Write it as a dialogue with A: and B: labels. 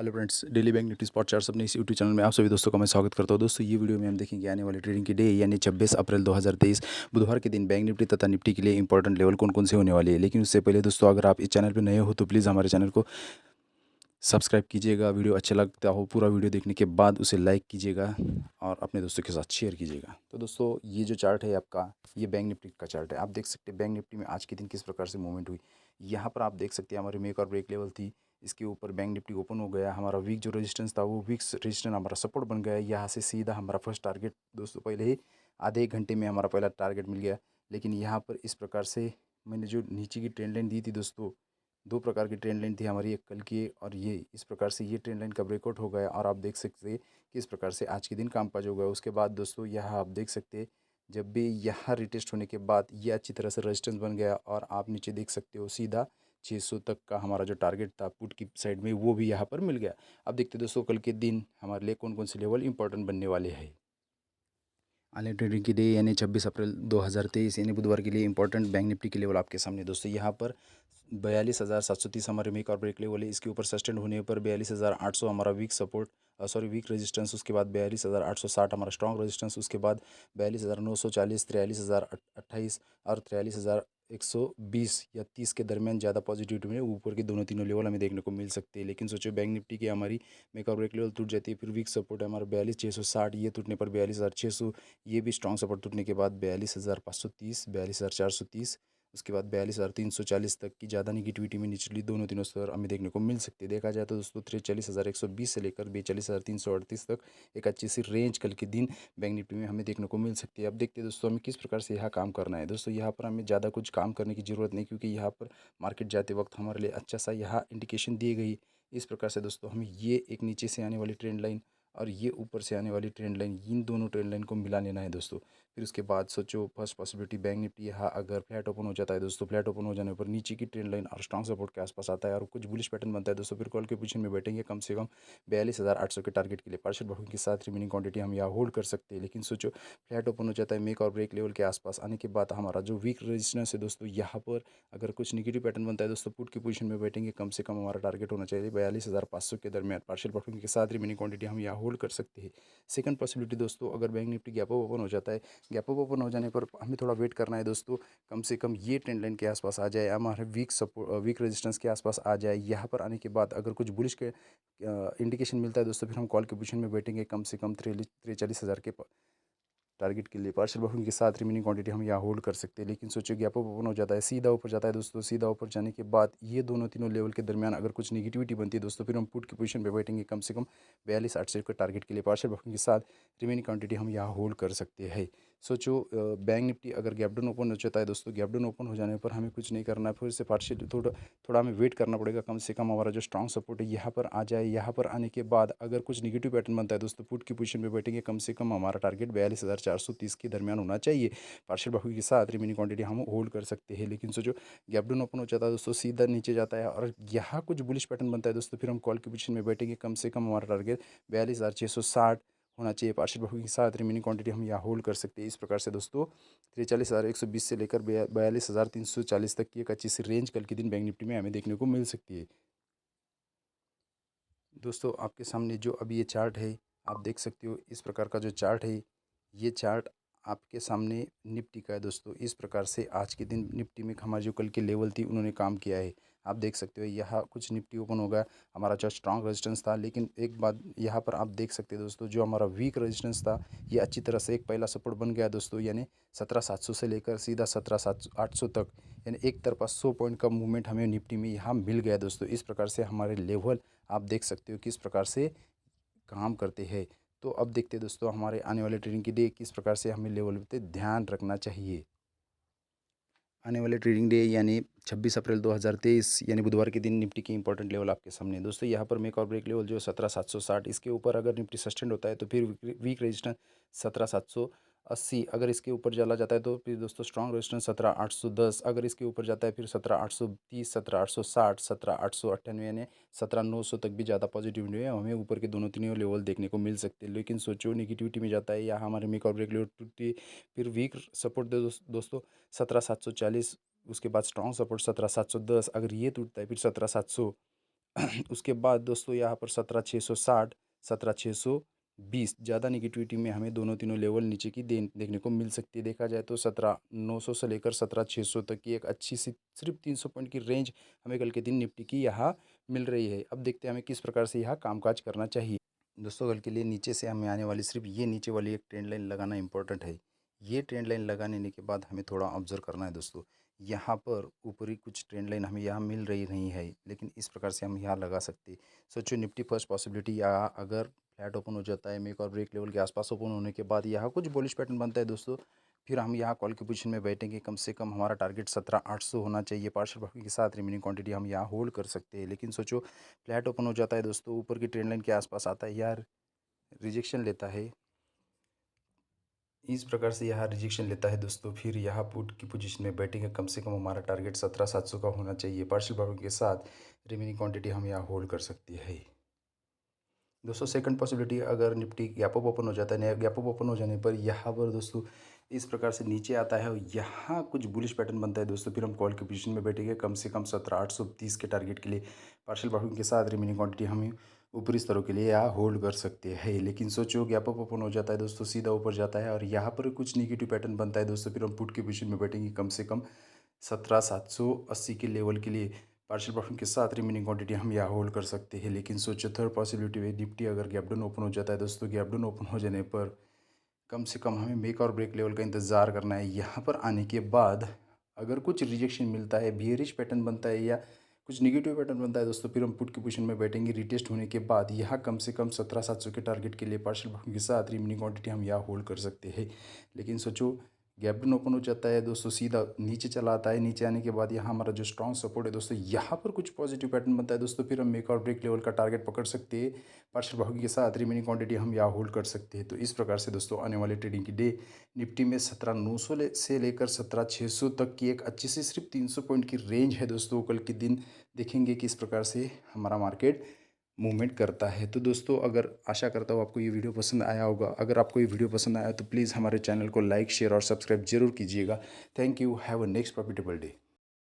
A: Hello friends, daily bank Nifty spot charts अपने इस YouTube channel में आप सभी दोस्तों का मैं स्वागत करता हूं। दोस्तों, ये वीडियो में हम देखेंगे आने वाले ट्रेडिंग की डे यानी 26 अप्रैल 2023 बुधवार के दिन बैंक निफ्टी तथा निफ्टी के लिए इंपॉर्टेंट लेवल कौन कौन से होने वाले हैं। लेकिन उससे पहले दोस्तों, अगर आप इस चैनल पर नए हो तो प्लीज़ हमारे चैनल को सब्सक्राइब कीजिएगा। वीडियो अच्छा लगता हो पूरा वीडियो देखने के बाद उसे लाइक कीजिएगा और अपने दोस्तों के साथ शेयर कीजिएगा। तो दोस्तों, ये जो चार्ट है आपका, ये बैंक निफ्टी का चार्ट है। आप देख सकते हैं बैंक निफ्टी में आज के दिन किस प्रकार से मूवमेंट हुई। यहाँ पर आप देख सकते हैं हमारी मेक और ब्रेक लेवल थी, इसके ऊपर बैंक निफ्टी ओपन हो गया। हमारा वीक जो रेजिस्टेंस था वो वीक रेजिस्टेंस हमारा सपोर्ट बन गया। यहाँ से सीधा हमारा फर्स्ट टारगेट दोस्तों पहले ही आधे एक घंटे में हमारा पहला टारगेट मिल गया। लेकिन यहाँ पर इस प्रकार से मैंने जो नीचे की ट्रेंड लाइन दी थी दोस्तों, दो प्रकार की ट्रेंड लाइन थी हमारी, एक कल की और ये इस प्रकार से ये ट्रेंड लाइन का ब्रेकआउट हो गया और आप देख सकते हैं कि इस प्रकार से आज के दिन कामकाज हो गया। उसके बाद दोस्तों यहाँ आप देख सकते हैं जब भी यहाँ रिटेस्ट होने के बाद ये अच्छी तरह से रेजिस्टेंस बन गया और आप नीचे देख सकते हो सीधा 600 तक का हमारा जो टारगेट था पुट की साइड में वो भी यहाँ पर मिल गया। अब देखते हैं दोस्तों कल के दिन हमारे लिए कौन कौन से लेवल इंपॉर्टेंट बनने वाले हैं। ऑनलाइन ट्रेडिंग के डे यानी 26 अप्रैल 2023 यानी बुधवार के लिए इंपॉर्टेंट बैंक निफ्टी के लेवल आपके सामने दोस्तों। यहाँ पर 42,730 हमारे मेक और ब्रेक लेवल है। इसके ऊपर सस्टेंड होने पर 42,800 हमारा weak support, sorry weak resistance. उसके बाद 42,860 हमारा स्ट्रॉन्ग रेजिस्टेंस। उसके बाद 42,940, 43,028 और 43,120 या 30 के दरमियान ज़्यादा पॉजिटिविटी में ऊपर के दोनों तीनों लेवल हमें देखने को मिल सकते हैं। लेकिन सोचो बैंक निफ्टी की हमारी मेक और ब्रेक लेवल टूट जाती है, फिर वीक सपोर्ट है हमारा 42,660, ये टूटने पर 42,600, ये भी स्ट्रॉन्ग सपोर्ट टूटने के बाद 42,530, 42,430, उसके बाद 42,340 तक की ज़्यादा निगेटिविटी में निचली दोनों तीनों स्तर हमें देखने को मिल सकते हैं। देखा जाए तो दोस्तों 43,120 से लेकर 42,338 तक एक अच्छी सी रेंज कल के दिन बैंक निफ्टी में हमें देखने को मिल सकती है। अब देखते हैं दोस्तों हमें किस प्रकार से यहाँ काम करना है। दोस्तों यहाँ पर हमें ज़्यादा कुछ काम करने की ज़रूरत नहीं, क्योंकि यहाँ पर मार्केट जाते वक्त हमारे लिए अच्छा सा यहाँ इंडिकेशन दी गई। इस प्रकार से दोस्तों हमें ये एक नीचे से आने वाली ट्रेंड लाइन और ये ऊपर से आने वाली ट्रेंड लाइन, इन दोनों ट्रेंड लाइन को मिला लेना है दोस्तों। फिर उसके बाद सोचो फर्स्ट पॉसिबिलिटी बैंक निफ्टी यहाँ अगर फ्लैट ओपन हो जाता है दोस्तों, फ्लैट ओपन हो जाने पर नीचे की ट्रेंड लाइन और स्ट्रॉन्ग सपोर्ट के आसपास आता है और कुछ बुलिश पैटर्न बनता है दोस्तों, फिर कॉल के पोजीशन में बैठेंगे कम से कम 42,800 के टारगेट के लिए। पार्शियल बुकिंग के साथ रिमेनिंग क्वांटिटी हम यहाँ होल्ड कर सकते हैं। लेकिन सोचो फ्लैट ओपन हो जाता है मेक और ब्रेक लेवल के आसपास आने के बाद हमारा जो वीक रेजिस्टेंस है दोस्तों, यहाँ पर अगर कुछ निगेटिव पैटर्न बनता है दोस्तों, पुट की पोजीशन में बैठेंगे कम से कम हमारा टारगेट होना चाहिए 42,500 के दरमियान। पार्शियल बुकिंग के साथ रिमेनिंग क्वांटिटी हम यहाँ होल्ड कर सकते हैं। सेकंड पॉसिबिलिटी दोस्तों, अगर bank Nifty gap up open हो जाता है, गैप अप ओपन हो जाने पर हमें थोड़ा वेट करना है दोस्तों, कम से कम ये ट्रेंड लाइन के आसपास आ जाए, हमारे वीक सपोर्ट वीक रेजिस्टेंस के आसपास आ जाए। यहाँ पर आने के बाद अगर कुछ बुलिश के इंडिकेशन मिलता है दोस्तों, फिर हम कॉल के पोजीशन में बैठेंगे कम से कम 43,000 के टारगेट के लिए। पार्शियल बफरिंग के साथ रिमेनिंग क्वांटिटी हम यहाँ होल्ड कर सकते हैं। लेकिन सोचिए गैप अप ओपन हो जाता है, सीधा ऊपर जाता है दोस्तों, सीधा ऊपर जाने के बाद ये दोनों तीनों लेवल के दरमियान अगर कुछ निगेटिविटी बनती है दोस्तों, फिर हम पुट की पोजीशन पे बैठेंगे कम से कम 42,800 के टारगेट के लिए। पार्शियल बफरिंग के साथ रिमेनिंग क्वांटिटी हम यहाँ होल्ड कर सकते हैं। सोचो बैंक निफ्टी अगर गैप डाउन ओपन हो जाता है दोस्तों, गैप डाउन ओपन हो जाने पर हमें कुछ नहीं करना है, फिर से पार्शियल थोड़ा थोड़ा हमें वेट करना पड़ेगा। कम से कम हमारा जो स्ट्रॉन्ग सपोर्ट है यहाँ पर आ जाए। यहाँ पर आने के बाद अगर कुछ निगेटिव पैटर्न बनता है दोस्तों, पुट की पोजीशन में बैठेंगे कम से कम हमारा टारगेट 42,430 के दरमियान होना चाहिए। पार्शियल बाकी के साथ रिमेनिंग क्वांटिटी हम होल्ड कर सकते हैं। लेकिन सोचो गैप डाउन ओपन हो जाता है दोस्तों, सीधा नीचे जाता है और यहाँ कुछ बुलिश पैटर्न बनता है दोस्तों, फिर हम कॉल की पोजीशन में बैठेंगे कम से कम हमारा टारगेट 42,660 होना चाहिए। पार्शियल बाकी के साथ रिमेनिंग क्वांटिटी हम यहाँ होल्ड कर सकते हैं। इस प्रकार से दोस्तों 43,120 से लेकर 42,340 तक की एक अच्छी सी रेंज कल के दिन बैंक निफ्टी में हमें देखने को मिल सकती है। दोस्तों आपके सामने जो अभी ये चार्ट है आप देख सकते हो, इस प्रकार का जो चार्ट है, ये चार्ट आपके सामने निफ्टी का है दोस्तों। इस प्रकार से आज के दिन निफ्टी में हमारे जो कल के लेवल थी उन्होंने काम किया है। आप देख सकते हो यहाँ कुछ निफ्टी ओपन होगा, हमारा जो स्ट्रॉन्ग रेजिस्टेंस था। लेकिन एक बात यहाँ पर आप देख सकते हैं दोस्तों, जो हमारा वीक रेजिस्टेंस था ये अच्छी तरह से एक पहला सपोर्ट बन गया दोस्तों, यानी 17,700 से लेकर सीधा 17,800 तक, यानी एक तरफा 100 पॉइंट का मूवमेंट हमें निफ्टी में यहाँ मिल गया दोस्तों। इस प्रकार से हमारे लेवल आप देख सकते हो किस प्रकार से काम करते हैं। तो अब देखते हैं दोस्तों हमारे आने वाले ट्रेडिंग के लिए किस प्रकार से हमें लेवल पे ध्यान रखना चाहिए। आने वाले ट्रेडिंग डे यानी 26 अप्रैल 2023 यानी बुधवार के दिन निफ्टी की इंपॉर्टेंट लेवल आपके सामने है। दोस्तों यहाँ पर मेक और ब्रेक लेवल जो 17,760, इसके ऊपर अगर निफ्टी सस्टेंड होता है तो फिर वीक रेजिस्टेंस 17,780, अगर इसके ऊपर चला जाता है तो फिर दोस्तों स्ट्रॉन्ग रेजिस्टेंस 17,810, अगर इसके ऊपर जाता है फिर 17,830, 17,860, 17,898 यानी 17,900 तक भी ज़्यादा पॉजिटिविटी है हमें ऊपर के दोनों तीनों लेवल देखने को मिल सकते हैं। लेकिन सोचो निगेटिविटी में जाता है या हमारे मेक और ब्रेक लेवल टूटती है, फिर वीक सपोर्ट दे दोस्तों 17,740, उसके बाद स्ट्रॉन्ग सपोर्ट 17,710, अगर ये टूटता है फिर 17,700, उसके बाद दोस्तों यहाँ पर 17,660, 17,620 ज़्यादा निगेटिविटी में हमें दोनों तीनों लेवल नीचे की देखने को मिल सकती है। देखा जाए तो 17,900 से लेकर 17,600 तक की एक अच्छी सी सिर्फ 300 पॉइंट की रेंज हमें कल के दिन निफ्टी की यहाँ मिल रही है। अब देखते हैं हमें किस प्रकार से यहाँ कामकाज करना चाहिए। दोस्तों कल के लिए नीचे से हमें आने वाली सिर्फ ये नीचे वाली एक ट्रेंड लाइन लगाना इंपॉर्टेंट है। ये ट्रेंड लाइन लगाने के बाद हमें थोड़ा ऑब्जर्व करना है दोस्तों। यहाँ पर ऊपरी कुछ ट्रेंड लाइन हमें यहाँ मिल रही नहीं है, लेकिन इस प्रकार से हम यहाँ लगा सकते। सोचो निफ्टी फर्स्ट पॉसिबिलिटी यहाँ अगर फ्लैट ओपन हो जाता है, मेक और ब्रेक लेवल के आसपास ओपन होने के बाद यहाँ कुछ बुलिश पैटर्न बनता है दोस्तों, फिर हम यहाँ कॉल की पोजीशन में बैठेंगे। कम से कम हमारा टारगेट 17,800 होना चाहिए। पार्शियल प्रॉफिट के साथ रिमेनिंग क्वांटिटी हम यहाँ होल्ड कर सकते हैं। लेकिन सोचो फ्लैट ओपन हो जाता है दोस्तों, ऊपर की ट्रेंड लाइन के आसपास आता है, यार रिजेक्शन लेता है, इस प्रकार से यहाँ रिजेक्शन लेता है दोस्तों, फिर यहाँ पुट की पोजीशन में बैठेंगे। कम से कम हमारा टारगेट 17,700 का होना चाहिए। पार्शियल प्रॉफिट के साथ रिमेनिंग क्वांटिटी हम यहाँ होल्ड कर सकती है दोस्तों। सेकंड पॉसिबिलिटी, अगर निफ्टी गैप अप ओपन हो जाता है, नया गैप अप ओपन हो जाने पर यहाँ पर दोस्तों इस प्रकार से नीचे आता है और यहाँ कुछ बुलिश पैटर्न बनता है दोस्तों, फिर हम कॉल की पोजीशन में बैठेंगे। कम से कम 17,830 के टारगेट के लिए पार्शियल प्रॉफिट के साथ रिमेनिंग क्वांटिटी हम ऊपरी स्तरों के लिए यहाँ होल्ड कर सकते हैं। लेकिन सोचो गैप अप ओपन हो जाता है दोस्तों, सीधा ऊपर जाता है और यहाँ पर कुछ निगेटिव पैटर्न बनता है दोस्तों, फिर हम पुट की पोजीशन में बैठेंगे। कम से कम 17,780 के लेवल के लिए पार्शियल प्रॉफिट के साथ रिमेनिंग क्वांटिटी हम यहाँ होल्ड कर सकते हैं। लेकिन सोचो थर्ड पॉसिबिलिटी में निफ्टी अगर गैप डाउन ओपन हो जाता है दोस्तों, गैप डाउन ओपन हो जाने पर कम से कम हमें मेक और ब्रेक लेवल का इंतज़ार करना है। यहाँ पर आने के बाद अगर कुछ रिजेक्शन मिलता है, बियरिश पैटर्न बनता है या कुछ नेगेटिव पैटर्न बनता है दोस्तों, फिर हम पुट की पोजीशन में बैठेंगे। रिटेस्ट होने के बाद यहाँ कम से कम 17,700 के टारगेट के लिए पार्शियल प्रॉफिट के साथ रिमेनिंग क्वांटिटी हम यहाँ होल्ड कर सकते हैं। लेकिन सोचो गैप डाउन ओपन हो जाता है दोस्तों, सीधा नीचे चला आता है। नीचे आने के बाद यहाँ हमारा जो स्ट्रॉन्ग सपोर्ट है दोस्तों, यहाँ पर कुछ पॉजिटिव पैटर्न बनता है दोस्तों, फिर हम मेक और ब्रेक लेवल का टारगेट पकड़ सकते हैं। पार्शियल प्रॉफिट के साथ रिमेनिंग क्वांटिटी हम यहाँ होल्ड कर सकते हैं। तो इस प्रकार से दोस्तों आने वाले ट्रेडिंग की डे निफ्टी में 17,900 से लेकर 17,600 तक की एक अच्छी सी सिर्फ 300 पॉइंट की रेंज है दोस्तों। कल के दिन देखेंगे कि इस प्रकार से हमारा मार्केट मूवमेंट करता है। तो दोस्तों अगर आशा करता हूँ आपको ये वीडियो पसंद आया होगा। अगर आपको ये वीडियो पसंद आया तो प्लीज़ हमारे चैनल को लाइक शेयर और सब्सक्राइब जरूर कीजिएगा। Thank you. Have a next profitable day.